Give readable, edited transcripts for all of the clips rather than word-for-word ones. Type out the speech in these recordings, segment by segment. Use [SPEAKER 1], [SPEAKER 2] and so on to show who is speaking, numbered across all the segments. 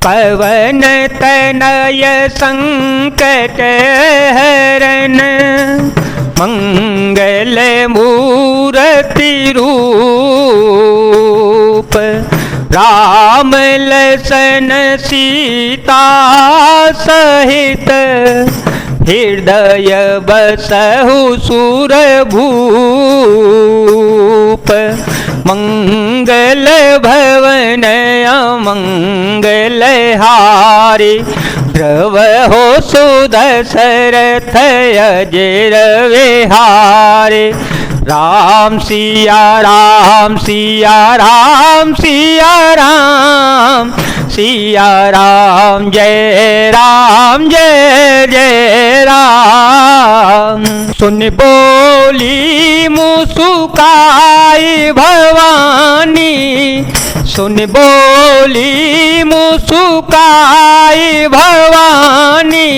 [SPEAKER 1] पवन तनय संकट हरण मंगल मूर्ति रूप राम लसन सीता सहित हृदय बसहु सुरभूप मंगल भवन अमंगल हारे ध्रुव हो सुदशरथ अजर विहारे राम सिया राम सिया राम सिया राम सिया राम जय जय राम। सुन बोली मुस्काई भवानी सुन बोली मुस्काई भवानी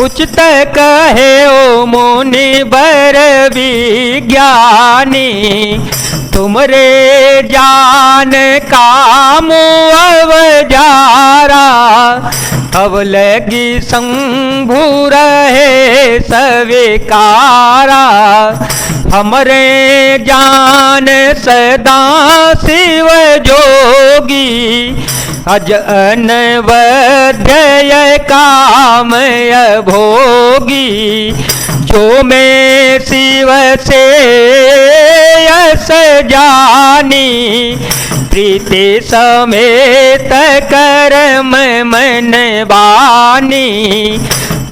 [SPEAKER 1] उचित कहे ओ मुनि बर विज्ञानी तुमरे जान कामो अवजारा अब लगी शंभु रहे स्वीकारा हमरे जान सदा शिव जोगी अज अनवध्य काम भोगी जो मैं शिव से यस जानी प्रीति समेत कर्म मन बानी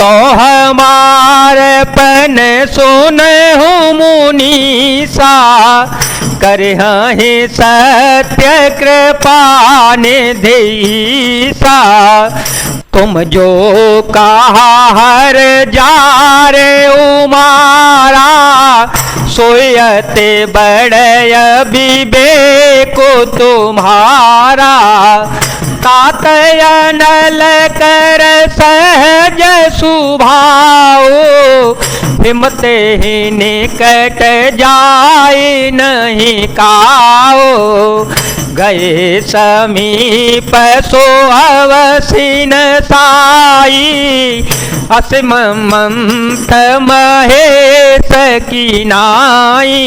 [SPEAKER 1] तो हमारपन सुन हूँ मुनीसा करहि सत्य कृपा निधि तुम जो कहा हर जारे उमारा सोयते बड़य विवेक तुम्हारा तातय नल कर सहज सुभाओ हिमते ही निकट जाए नहीं काओ गए समीप सो अवसीन साई असीम मंथ महेश की नाई।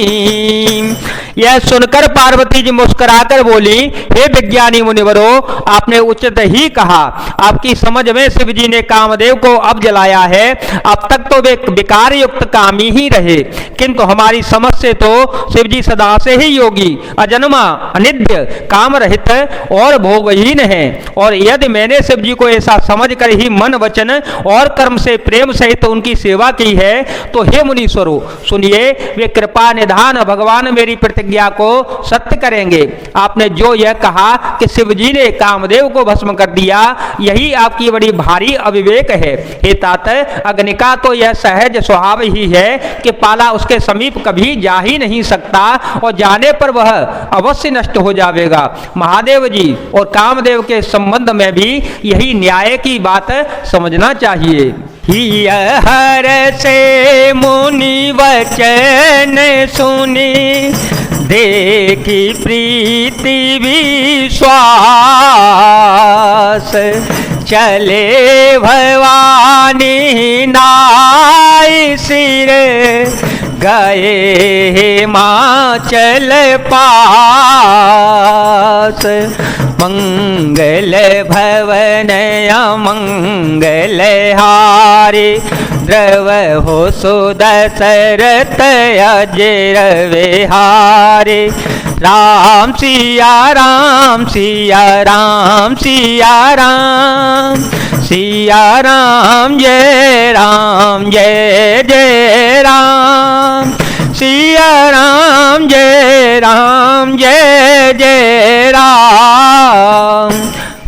[SPEAKER 1] यह सुनकर पार्वती जी मुस्कुराकर बोली, हे विज्ञानी मुनिवरों, आपने उचित ही कहा। आपकी समझ में शिव जी ने कामदेव को अब जलाया है। अब तक तो वे विकार युक्त कामी ही रहे, किंतु हमारी समझ से तो शिव जी सदा से ही योगी, अजन्मा, अनिद्य, काम रहित और भोगहीन है। और यदि मैंने शिव जी को ऐसा समझ कर ही मन वचन और कर्म से प्रेम सहित उनकी सेवा की है, तो हे मुनीश्वरों सुनिए, वे कृपा निधान भगवान मेरी प्रतिज्ञा को सत्य करेंगे। आपने जो यह कहा कि शिव जी ने कामदेव को भस्म कर दिया, यही आपकी बड़ी भारी अविवेक है। हे तात, अग्नि का तो यह सहज स्वभाव ही है कि पाला उसके समीप कभी जा ही नहीं सकता और जाने पर वह अवश्य नष्ट हो जाएगा। महादेव जी और कामदेव के संबंध में भी यही न्याय की बात समझना चाहिए। हर से मुनि वचन सुनी देखी प्रीति विश्वास चले भवानी नाई सिर गए हिमाचल पास मंगल भवन अमंगल हारे द्रव हो सुदशरथ अजर विहारे राम सिया राम सिया राम सिया राम सिया राम जय जय राम सिया राम जय जय राम।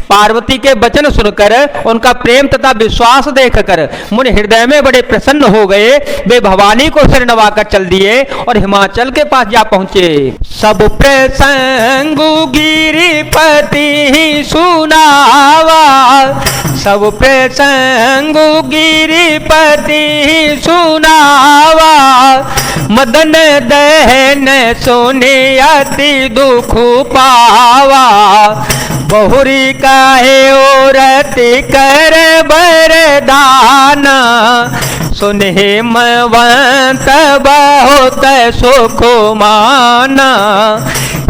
[SPEAKER 1] पार्वती के वचन सुनकर उनका प्रेम तथा विश्वास देखकर मुनि हृदय में बड़े प्रसन्न हो गए। वे भवानी को सिर नवाकर चल दिए और हिमाचल के पास जा पहुंचे। सब प्रसंग गिरिपति सुनावा, सब प्रसंग गिरिपति सुनावा, मदन दहन सुने अति दुख पावा, बहुरी काहे औरति कर बरदान, सुन हिमवंत बहुत सुख माना,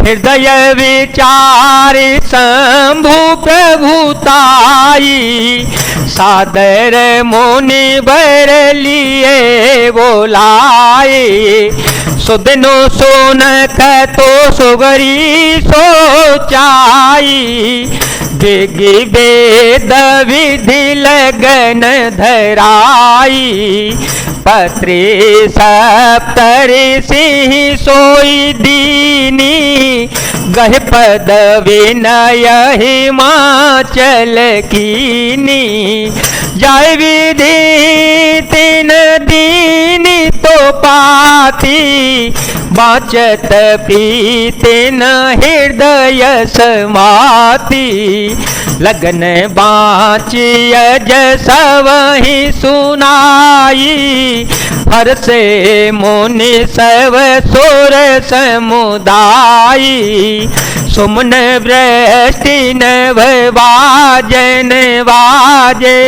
[SPEAKER 1] हृदय विचारी शंभु प्रभुताई, सादर मुनि बर लिए बोलाए, सुदिनो सोनक तो सुगरी सोचाई, दिग्गी वेद विधि लगन धराई, पत्री सप्तऋषि सोई दीनी, गह पद विनय हिमाचल कीनी, जय विधि तीन दीनी तो पाती, बाचत प्रीति न हृदय समाती, लगन बाचिय जसव ही सुनाई, हर से मुनि सब सुर समुदायी, सुमन वृष्टि नभ वाजन वाजे,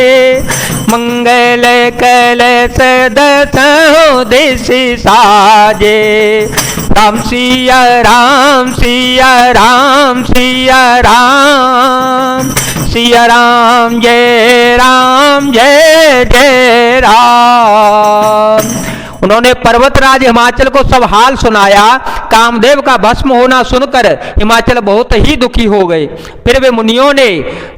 [SPEAKER 1] मंगल कलश दसों दिश साजे, राम सिया राम सिया राम सिया राम, सिया राम जय जय राम। उन्होंने पर्वतराज हिमाचल को सब हाल सुनाया। कामदेव का भस्म होना सुनकर हिमाचल बहुत ही दुखी हो गए। फिर वे मुनियों ने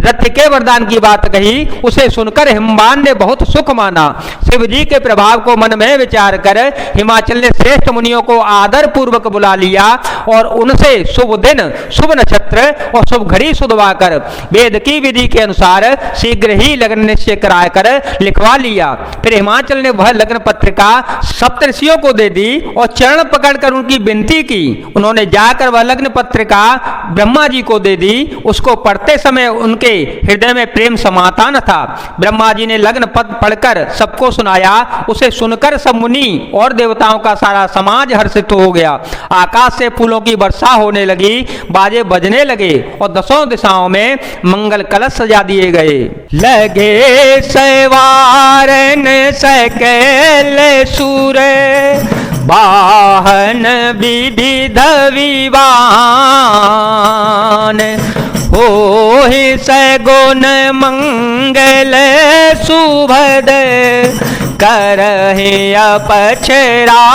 [SPEAKER 1] रथ के वरदान की बात कही, उसे सुनकर हिमवान ने बहुत सुख माना। शिव जी के प्रभाव को मन में विचार कर हिमाचल ने श्रेष्ठ मुनियों को आदर पूर्वक बुला लिया और उनसे शुभ दिन, शुभ नक्षत्र और शुभ घड़ी सुधवा कर वेद की विधि के अनुसार शीघ्र ही लग्न निश्चय कराया कर लिखवा लिया। फिर हिमाचल ने वह लग्न पत्रिका सप्तऋषियों को दे दी और चरण पकड़कर उनकी विनती की। उन्होंने जाकर वह लग्न पत्रिका ब्रह्मा जी को दे दी। उसको पढ़ते समय उनके हृदय में प्रेम समाता न था। ब्रह्मा जी ने लग्न पत्र पढ़कर सबको सुनाया। उसे सुनकर सब मुनि और देवताओं का सारा समाज हर्षित हो गया। आकाश से फूलों की वर्षा होने लगी, बाजे बजने लगे और दसों दिशाओं में मंगल कलश सजा दिए गए। लगे सवारन सकल सूर वाहन विविध विवान, होहि सगुण मंगल सुभद करहि अपछरा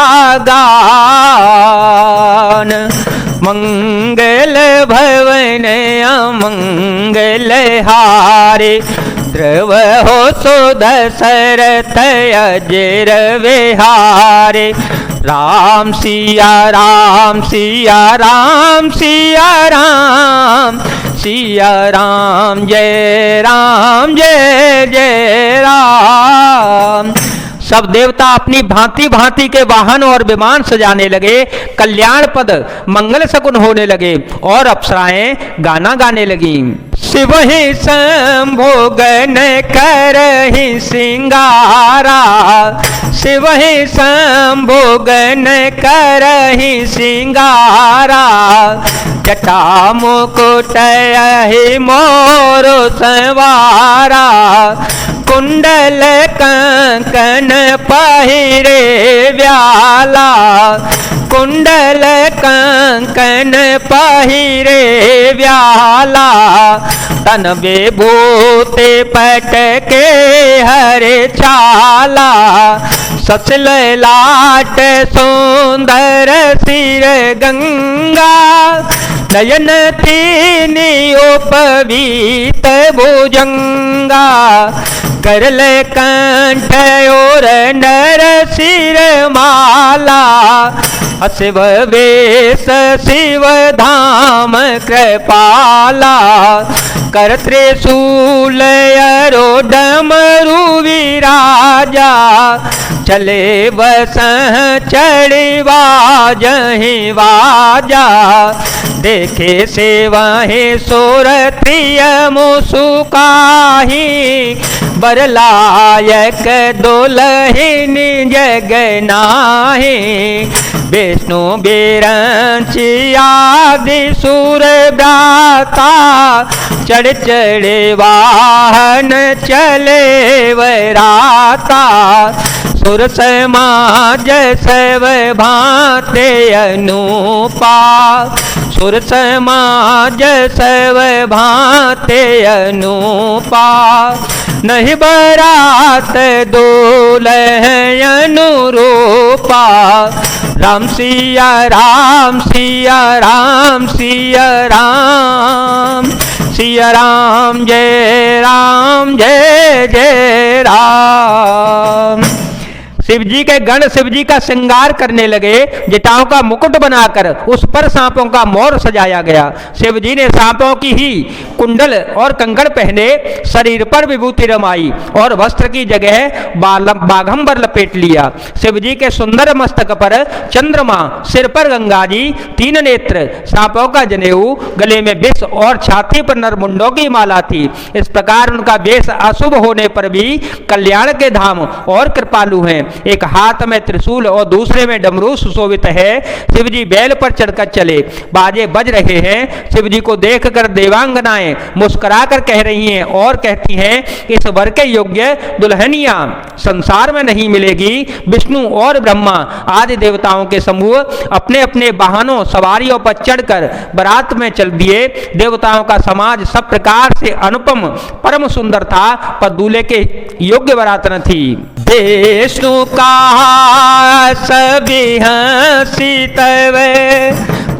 [SPEAKER 1] गान, मंगल भवन अमंगल हारे, द्रव हो सो दशरथ अजर विहारे। राम सिया राम सिया राम सिया राम, सिया राम जय जय राम। सब देवता अपनी भांति भांति के वाहन और विमान सजाने लगे। कल्याण पद मंगल शकुन होने लगे और अप्सराएं गाना गाने लगी। शिव ही संभोगन करहि सिंगारा, शिव ही संभोगन करहि सिंगारा, जटा मुकुट ही मोर संवारा, कुंडल कंकन पहिरे व्याला, कुंडल कंकन पहिरे व्याला, तन विभूति पटके हरे छाला, सचल लाट सुंदर सिर गंगा, नयन तीनी उपवीत भुजंगा, करल कंठ और नर सिर माला, शिव वेश शिव धाम कृपाला, कर त्रिशूल अरो डमरू विराजा, चले बस चढ़ी बाजहि बाजा, देखे से वहे सोरत्रिय मुसुकाही, बरलायक दुल्हन जगनाही। विष्णु बिरंची आदि सूर भ्राता, चढ़ चढ़े वाहन चले वराता। सुर समाज सब भांते अनूपा, सुर समाज सब भांते अनूपा। नहीं बरात दुल्हन अनुरूपा, राम सिया राम सिया राम सिया राम, सिया राम जय जय राम। शिव जी के गण शिव जी का श्रृंगार करने लगे। जटाओं का मुकुट बनाकर उस पर सांपों का मोर सजाया गया। शिव जी ने सांपों की ही कुंडल और कंकड़ पहने, शरीर पर विभूति रमाई और वस्त्र की जगह बाघंबर लपेट लिया। शिव जी के सुंदर मस्तक पर चंद्रमा, सिर पर गंगा जी, 3 नेत्र, सांपों का जनेऊ, गले में विष और छाती पर नरमुंडों की माला थी। इस प्रकार उनका वेश अशुभ होने पर भी कल्याण के धाम और कृपालु हैं। एक हाथ में त्रिशूल और दूसरे में डमरू सुशोभित है। शिव जी बैल पर चढ़कर चले, बाजे बज रहे हैं। शिव जी को देखकर देवांगनाएं मुस्कुराकर कह रही हैं और कहती हैं, इस वर के योग्य दुल्हनिया संसार में नहीं मिलेगी। विष्णु और ब्रह्मा आदि देवताओं के समूह अपने अपने वाहनों सवारियों पर चढ़कर बारात में चल दिए। देवताओं का समाज सब प्रकार से अनुपम परम सुंदर था, पर दूल्हे के योग्य बारात न थी। विष्णु कहा सभी हंसी तब,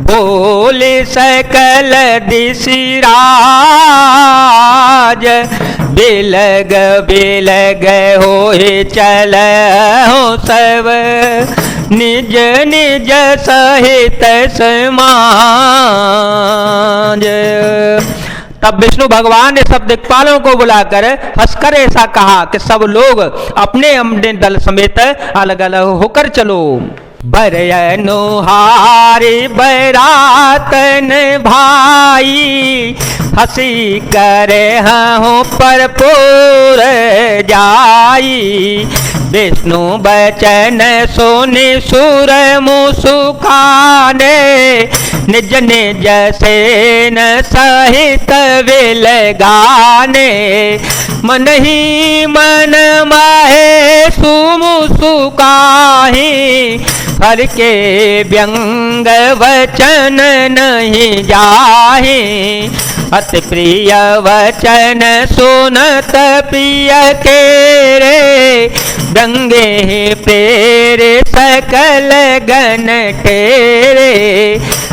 [SPEAKER 1] बोले सकल दिशि राज। बिलग बिलग होए चल हो सब, निज निज सहित समाज। तब विष्णु भगवान ने सब दिक्पालों को बुलाकर हंसकर ऐसा कहा कि सब लोग अपने अपने दल समेत अलग अलग होकर चलो। बरनुहारी बरातन भाई, हंसी करे हूँ पर पूर जाई। विष्णु बचन सुनि सुर मुसुखाने, निज निज सेन सहित विल गाने। मन ही मन माहे सुमुसुकाहि, हर के व्यंग वचन नहीं जाहि। अति प्रिय वचन सुनत प्रिय के रे, व्यंगे प्रेरे सकल गण ठेरे।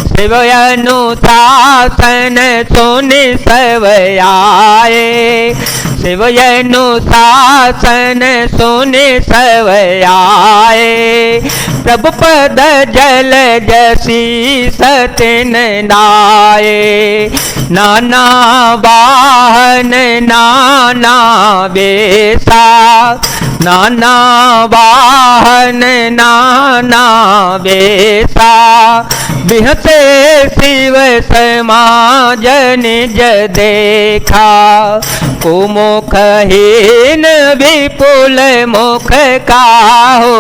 [SPEAKER 1] शिव अनुशासन सुनि सब आए, शिव अनुशासन सुनि सब आए। प्रभु पद जल जसी सतिन नाये, नाना वाहन नाना वेशा। नाना वाहन नाना वेशा, बिहसे शिव समाज निज देखा। कुमुख हीन विपुल मुख काहो,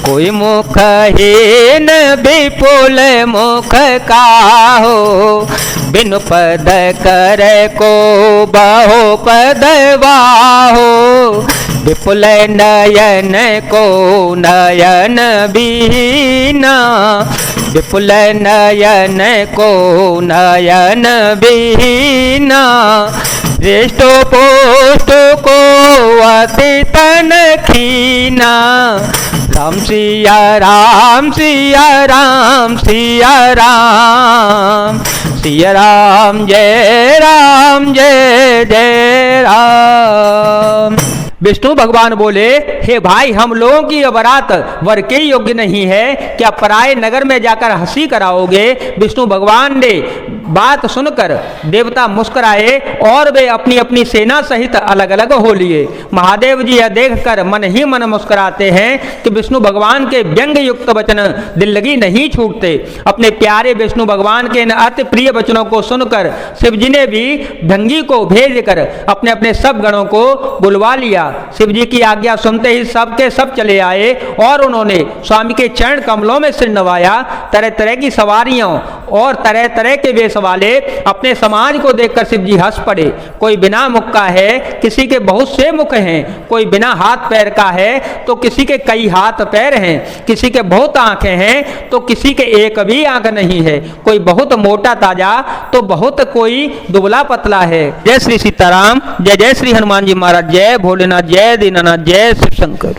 [SPEAKER 1] कोई मुख हीन विपुल मुख काहो। बिनु पद कर को बहु पद वाहो, विपुल नयन को नयन बीना। विपुल नयन को नयन बीना, श्रेष्ठ पोष्ट को अति तन खीना। राम सिया राम सिया राम सिया राम, सिया राम जय जय राम। विष्णु भगवान बोले, हे भाई, हम लोगों की यह बारात वर के योग्य नहीं है, क्या पराये नगर में जाकर हंसी कराओगे? विष्णु भगवान ने बात सुनकर देवता मुस्कुराए और वे अपनी अपनी सेना सहित अलग अलग हो लिए। महादेव जी यह देखकर मन ही मन मुस्कुराते हैं कि विष्णु भगवान के व्यंग युक्त वचन दिल लगी नहीं छूटते। अपने प्यारे विष्णु भगवान के इन अति प्रिय वचनों को सुनकर शिव जी ने भी भंगी को भेजकर अपने अपने सब गणों को बुलवा लिया। शिव जी की आज्ञा सुनते ही सब के सब चले आए और उन्होंने स्वामी के चरण कमलों में सिर नवाया। तरह तरह की सवारियों और तरह तरह के वेश वाले अपने समाज को देखकर शिव जी हंस पड़े। कोई बिना मुख का है, किसी के बहुत से मुख हैं, कोई बिना हाथ पैर का है तो किसी के कई हाथ पैर हैं, किसी के बहुत आंखें हैं तो किसी के एक भी आंख नहीं है, कोई बहुत मोटा ताजा तो बहुत कोई दुबला पतला है। जय श्री सीताराम, जय जय श्री हनुमान जी महाराज, जय भोलेनाथ, जय दीनानाथ, जय शिव शंकर।